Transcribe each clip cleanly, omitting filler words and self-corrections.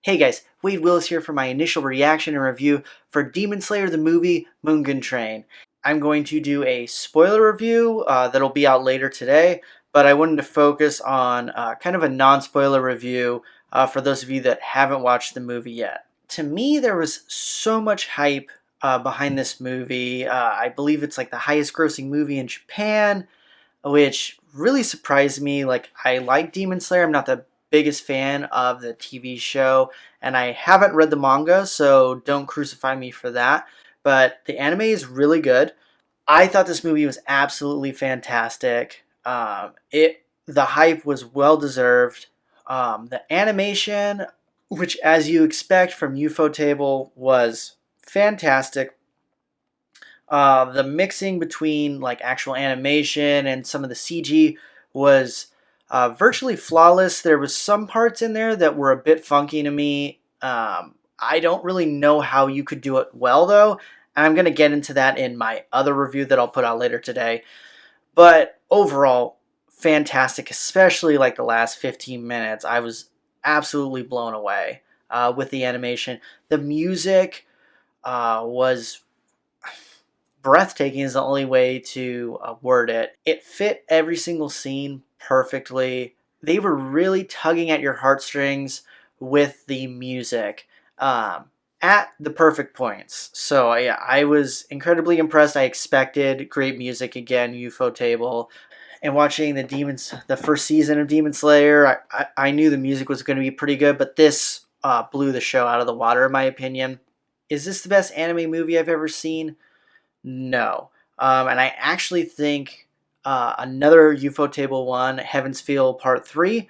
Hey guys, Wade Willis here for my initial reaction and review for Demon Slayer the movie Mugen Train. I'm going to do a spoiler review that'll be out later today, but I wanted to focus on kind of a non-spoiler review for those of you that haven't watched the movie yet. To me, there was so much hype behind this movie. I believe it's like the highest grossing movie in Japan, which really surprised me. Like, I like Demon Slayer. I'm not the biggest fan of the TV show, and I haven't read the manga, so don't crucify me for that. But the anime is really good. I thought this movie was absolutely fantastic. The hype was well deserved. The animation, which as you expect from Ufotable, was fantastic. The mixing between like actual animation and some of the CG was virtually flawless. There was some parts in there that were a bit funky to me. I don't really know how you could do it well though. And I'm going to get into that in my other review that I'll put out later today. But overall, fantastic, especially like the last 15 minutes. I was absolutely blown away with the animation. The music was breathtaking is the only way to word it. It fit every single scene perfectly. They were really tugging at your heartstrings with the music at the perfect points. So yeah, I was incredibly impressed. I expected great music again, Ufotable. And watching the first season of Demon Slayer, I knew the music was going to be pretty good, but this blew the show out of the water, in my opinion. Is this the best anime movie I've ever seen? No. And I actually think another Ufotable one, Heaven's Feel Part 3,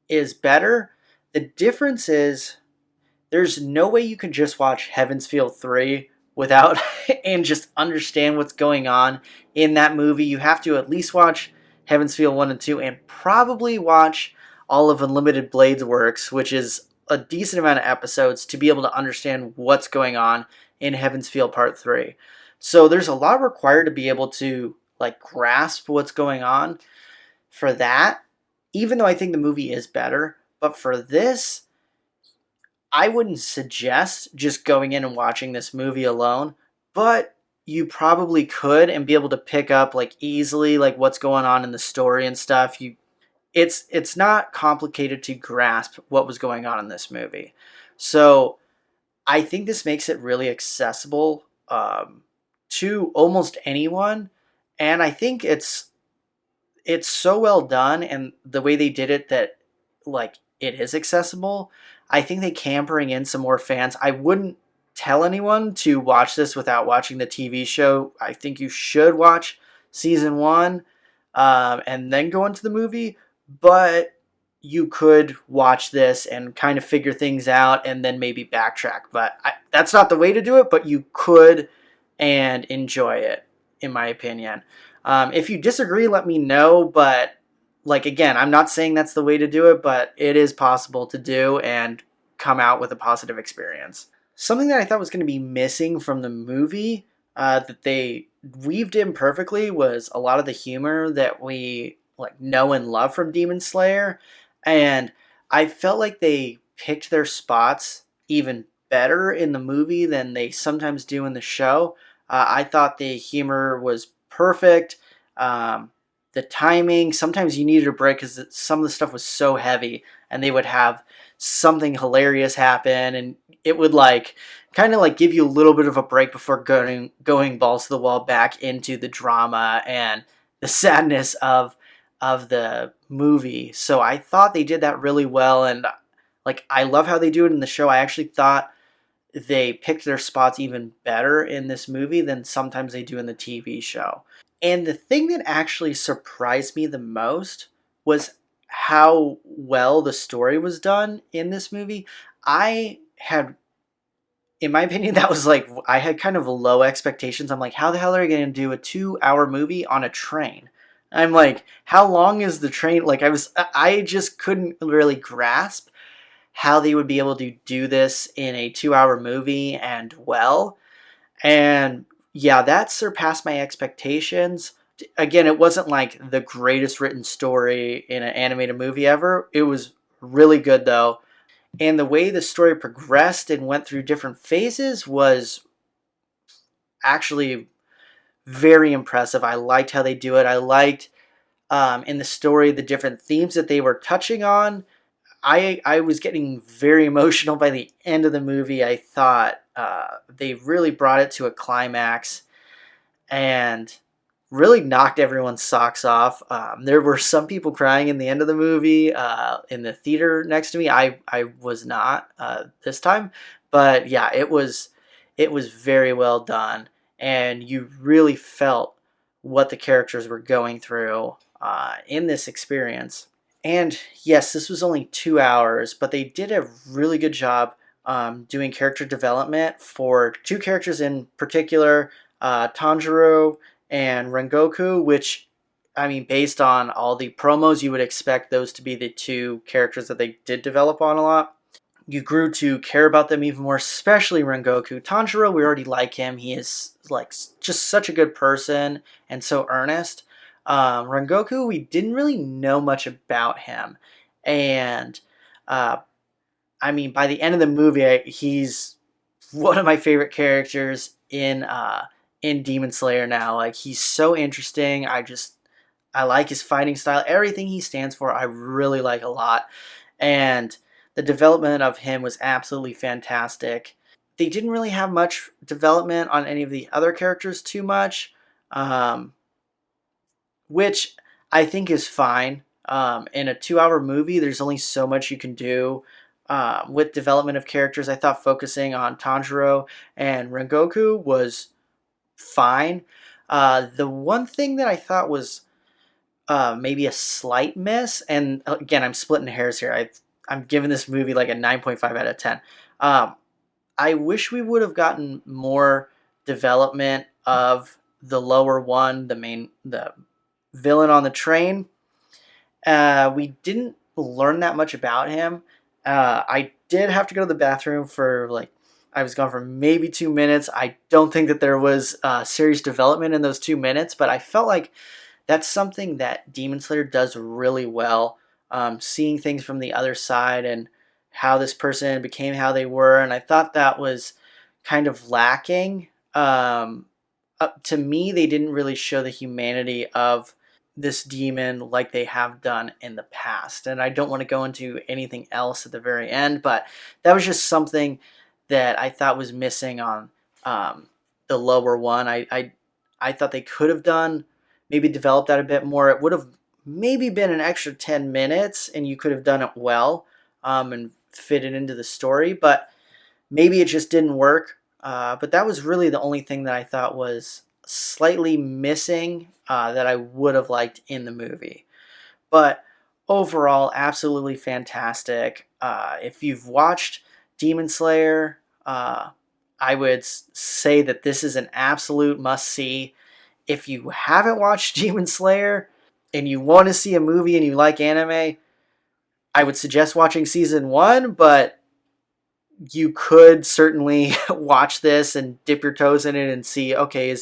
is better. The difference is there's no way you can just watch Heaven's Feel 3 without and just understand what's going on in that movie. You have to at least watch Heaven's Feel 1 and 2 and probably watch all of Unlimited Blade's works, which is a decent amount of episodes to be able to understand what's going on in Heaven's Feel Part 3. So there's a lot required to be able to like grasp what's going on for that, even though I think the movie is better. But for this, I wouldn't suggest just going in and watching this movie alone, but you probably could and be able to pick up like easily like what's going on in the story and stuff. It's not complicated to grasp what was going on in this movie. So I think this makes it really accessible to almost anyone, and I think it's so well done, and the way they did it that like it is accessible. I think they can bring in some more fans. I wouldn't tell anyone to watch this without watching the TV show. I think you should watch season one and then go into the movie, but you could watch this and kind of figure things out and then maybe backtrack. But that's not the way to do it, but you could and enjoy it, in my opinion. If you disagree, let me know, but like again, I'm not saying that's the way to do it, but it is possible to do and come out with a positive experience. Something that I thought was going to be missing from the movie that they weaved in perfectly was a lot of the humor that we like know and love from Demon Slayer, and I felt like they picked their spots even better in the movie than they sometimes do in the show. I thought the humor was perfect. The timing, sometimes you needed a break because some of the stuff was so heavy, and they would have something hilarious happen, and it would like kind of like give you a little bit of a break before going balls to the wall back into the drama and the sadness of the movie. So I thought they did that really well, and like I love how they do it in the show. I actually thought they picked their spots even better in this movie than sometimes they do in the TV show. And the thing that actually surprised me the most was how well the story was done in this movie. I had, in my opinion, that was like, I had kind of low expectations. I'm like, how the hell are they going to do a 2 hour movie on a train? I'm like, how long is the train? Like, I just couldn't really grasp how they would be able to do this in a 2 hour movie and well. And yeah, that surpassed my expectations. Again, it wasn't like the greatest written story in an animated movie ever. It was really good though. And the way the story progressed and went through different phases was actually very impressive. I liked how they do it. I liked in the story the different themes that they were touching on. I was getting very emotional by the end of the movie. I thought they really brought it to a climax and really knocked everyone's socks off. There were some people crying in the end of the movie in the theater next to me. I was not this time, but yeah, it was very well done, and you really felt what the characters were going through in this experience. And yes, this was only 2 hours, but they did a really good job doing character development for two characters in particular, Tanjiro and Rengoku, which, I mean, based on all the promos, you would expect those to be the two characters that they did develop on a lot. You grew to care about them even more, especially Rengoku. Tanjiro, we already like him. He is like just such a good person and so earnest. Rengoku, we didn't really know much about him, and uh, I mean, by the end of the movie, he's one of my favorite characters in Demon Slayer now. Like, he's so interesting. I like his fighting style. Everything he stands for, I really like a lot. And the development of him was absolutely fantastic. They didn't really have much development on any of the other characters too much, um, which I think is fine. In a 2 hour movie, there's only so much you can do with development of characters. I thought focusing on Tanjiro and Rengoku was fine. The one thing that I thought was maybe a slight miss, and again, I'm splitting hairs here. I'm giving this movie like a 9.5 out of 10. Um, I wish we would have gotten more development of the lower one, the villain on the train. We didn't learn that much about him. I did have to go to the bathroom for like, I was gone for maybe 2 minutes. I don't think that there was serious development in those 2 minutes, but I felt like that's something that Demon Slayer does really well. Seeing things from the other side and how this person became how they were, and I thought that was kind of lacking. To me, they didn't really show the humanity of this demon like they have done in the past. And I don't want to go into anything else at the very end, but that was just something that I thought was missing on the lower one. I thought they could have done, maybe developed that a bit more. It would have maybe been an extra 10 minutes and you could have done it well and fit it into the story, but maybe it just didn't work. But that was really the only thing that I thought was slightly missing that I would have liked in the movie. But overall, absolutely fantastic. If you've watched Demon Slayer, I would say that this is an absolute must see. If you haven't watched Demon Slayer and you want to see a movie and you like anime, I would suggest watching season one, but you could certainly watch this and dip your toes in it and see, okay,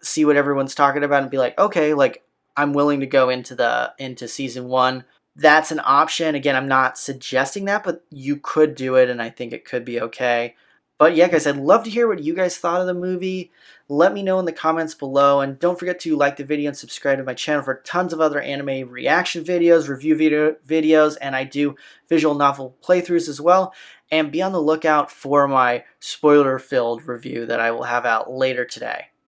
see what everyone's talking about and be like, okay, like I'm willing to go into season one. That's an option. Again, I'm not suggesting that, but you could do it, and I think it could be okay. But yeah, guys, I'd love to hear what you guys thought of the movie. Let me know in the comments below, and don't forget to like the video and subscribe to my channel for tons of other anime reaction videos, review videos, and I do visual novel playthroughs as well. And be on the lookout for my spoiler-filled review that I will have out later today.